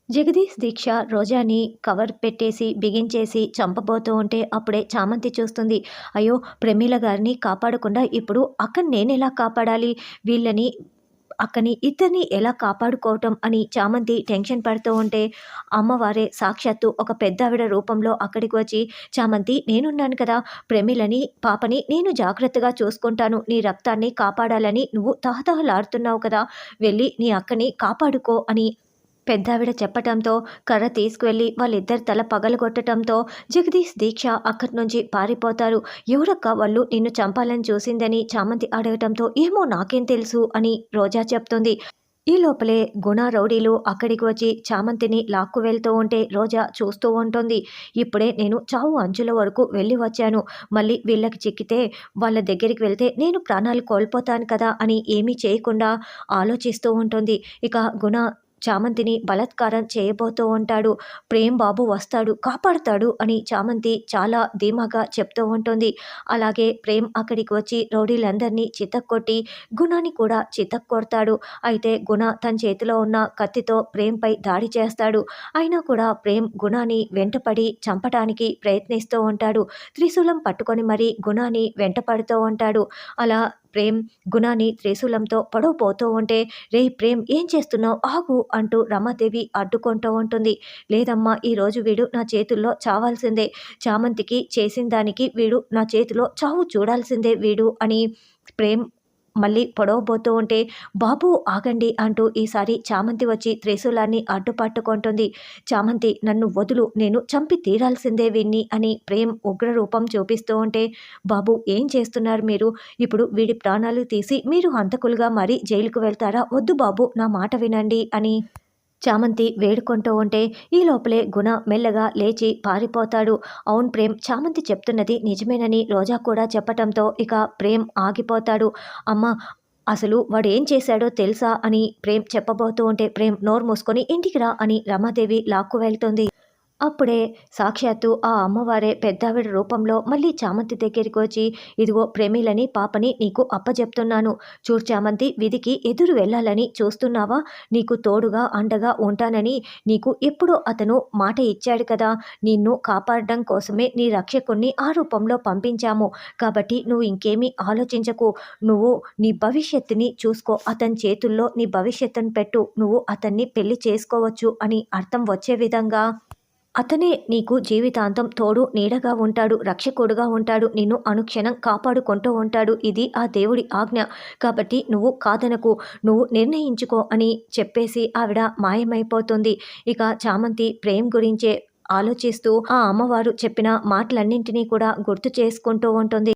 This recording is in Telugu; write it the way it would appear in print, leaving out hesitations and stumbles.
జగదీష్ దీక్ష రోజాని కవర్ పెట్టేసి, బిగించేసి చంపబోతూ ఉంటే అప్పుడే చామంతి చూస్తుంది. అయ్యో! ప్రమీల గారిని కాపాడకుండా ఇప్పుడు అక్కని నేనెలా కాపాడాలి? వీళ్ళని అక్కని ఇద్దరిని ఎలా కాపాడుకోవటం అని చామంతి టెన్షన్ పడుతూ ఉంటే, అమ్మవారే సాక్షాత్తు ఒక పెద్దావిడ రూపంలో అక్కడికి వచ్చి, చామంతి నేనున్నాను కదా! ప్రమీలని, పాపని నేను జాగ్రత్తగా చూసుకుంటాను. నీ రక్తాన్ని కాపాడాలని నువ్వు తహతహలాడుతున్నావు కదా! వెళ్ళి నీ అక్కని కాపాడుకో అని పెద్దావిడ చెప్పటంతో కర్ర తీసుకువెళ్ళి వాళ్ళిద్దరి తల పగలగొట్టటంతో జగదీష్ దీక్ష అక్కడి నుంచి పారిపోతారు. ఎవరక్క వాళ్ళు నిన్ను చంపాలని చూసిందని చామంతి అడగటంతో ఏమో నాకేం తెలుసు అని రోజా చెప్తుంది. ఈ లోపలే గుణ రౌడీలు అక్కడికి వచ్చి చామంతిని లాక్కు వెళ్తూ ఉంటే రోజా చూస్తూ ఉంటుంది. ఇప్పుడే నేను చావు అంచుల వరకు వెళ్ళి వచ్చాను. మళ్ళీ వీళ్ళకి చిక్కితే వాళ్ళ దగ్గరికి వెళ్తే నేను ప్రాణాలు కోల్పోతాను కదా అని ఏమీ చేయకుండా ఆలోచిస్తూ ఉంటుంది. ఇక గుణ చామంతిని బలాత్కారం చేయబోతూ ఉంటాడు. ప్రేమ్ బాబు వస్తాడు, కాపాడతాడు అని చామంతి చాలా ధీమాగా చెప్తూ ఉంటుంది. అలాగే ప్రేమ్ అక్కడికి వచ్చి రౌడీలందరినీ చితక్కొట్టి గుణాన్ని కూడా చితక్కొడతాడు. అయితే గుణ తన చేతిలో ఉన్న కత్తితో ప్రేమ్పై దాడి చేస్తాడు. అయినా కూడా ప్రేమ్ గుణాన్ని వెంటపడి చంపడానికి ప్రయత్నిస్తూ ఉంటాడు. త్రిశూలం పట్టుకొని మరీ గుణాన్ని వెంటపడుతూ ఉంటాడు. అలా ప్రేమ్ గుణాన్ని త్రిశూలంతో పొడవబోతూ ఉంటే, రేయ్ ప్రేమ్ ఏం చేస్తున్నావు, ఆగు అంటూ రమాదేవి అడ్డుకుంటూ ఉంటుంది. లేదమ్మా, ఈరోజు వీడు నా చేతుల్లో చావాల్సిందే. చామంతికి చేసిన దానికి వీడు నా చేతిలో చావు చూడాల్సిందే వీడు అని ప్రేమ్ మళ్ళీ పొడవబోతూ ఉంటే, బాబు ఆగండి అంటూ ఈసారి చామంతి వచ్చి త్రిశూలాన్ని అడ్డుపట్టుకుంటుంది. చామంతి నన్ను వదులు, నేను చంపి తీరాల్సిందే వీణ్ణి అని ప్రేమ్ ఉగ్రరూపం చూపిస్తూ ఉంటే, బాబు ఏం చేస్తున్నారు మీరు? ఇప్పుడు వీడి ప్రాణాలు తీసి మీరు హంతకులుగా మరి జైలుకు వెళ్తారా? వద్దు బాబు, నా మాట వినండి అని చామంతి వేడుకుంటూ ఉంటే ఈ లోపలే గుణ మెల్లగా లేచి పారిపోతాడు. అవును ప్రేమ్, చామంతి చెప్తున్నది నిజమేనని రోజా కూడా చెప్పటంతో ఇక ప్రేమ్ ఆగిపోతాడు. అమ్మ, అసలు వాడేం చేశాడో తెలుసా అని ప్రేమ్ చెప్పబోతూ ఉంటే, ప్రేమ్ నోరు మూసుకొని ఇంటికి రా అని రమాదేవి లాక్కు వెళ్తుంది. అప్పుడే సాక్షాత్తు ఆ అమ్మవారే పెద్దావిడ రూపంలో మళ్ళీ చామంతి దగ్గరికి వచ్చి, ఇదిగో ప్రేమిలని పాపని నీకు అప్పజెప్తున్నాను. చూడు చామంతి, విధికి ఎదురు వెళ్ళాలని చూస్తున్నావా? నీకు తోడుగా అండగా ఉంటానని నీకు ఎప్పుడో అతను మాట ఇచ్చాడు కదా! నిన్ను కాపాడడం కోసమే నీ రక్షకుణ్ణి ఆ రూపంలో పంపించాము. కాబట్టి నువ్వు ఇంకేమీ ఆలోచించకు. నువ్వు నీ భవిష్యత్తుని చూసుకో. అతని చేతుల్లో నీ భవిష్యత్తును పెట్టు. నువ్వు అతన్ని పెళ్లి చేసుకోవచ్చు అని అర్థం వచ్చే విధంగా అతనే నీకు జీవితాంతం తోడు నీడగా ఉంటాడు, రక్షకుడుగా ఉంటాడు, నిన్ను అనుక్షణం కాపాడుకుంటూ ఉంటాడు. ఇది ఆ దేవుడి ఆజ్ఞ. కాబట్టి నువ్వు కాదనకు, నువ్వు నిర్ణయించుకో అని చెప్పేసి ఆవిడ మాయమైపోతుంది. ఇక చామంతి ప్రేమ్ గురించే ఆలోచిస్తూ ఆ అమ్మవారు చెప్పిన మాటలన్నింటినీ కూడా గుర్తు చేసుకుంటూ ఉంటుంది.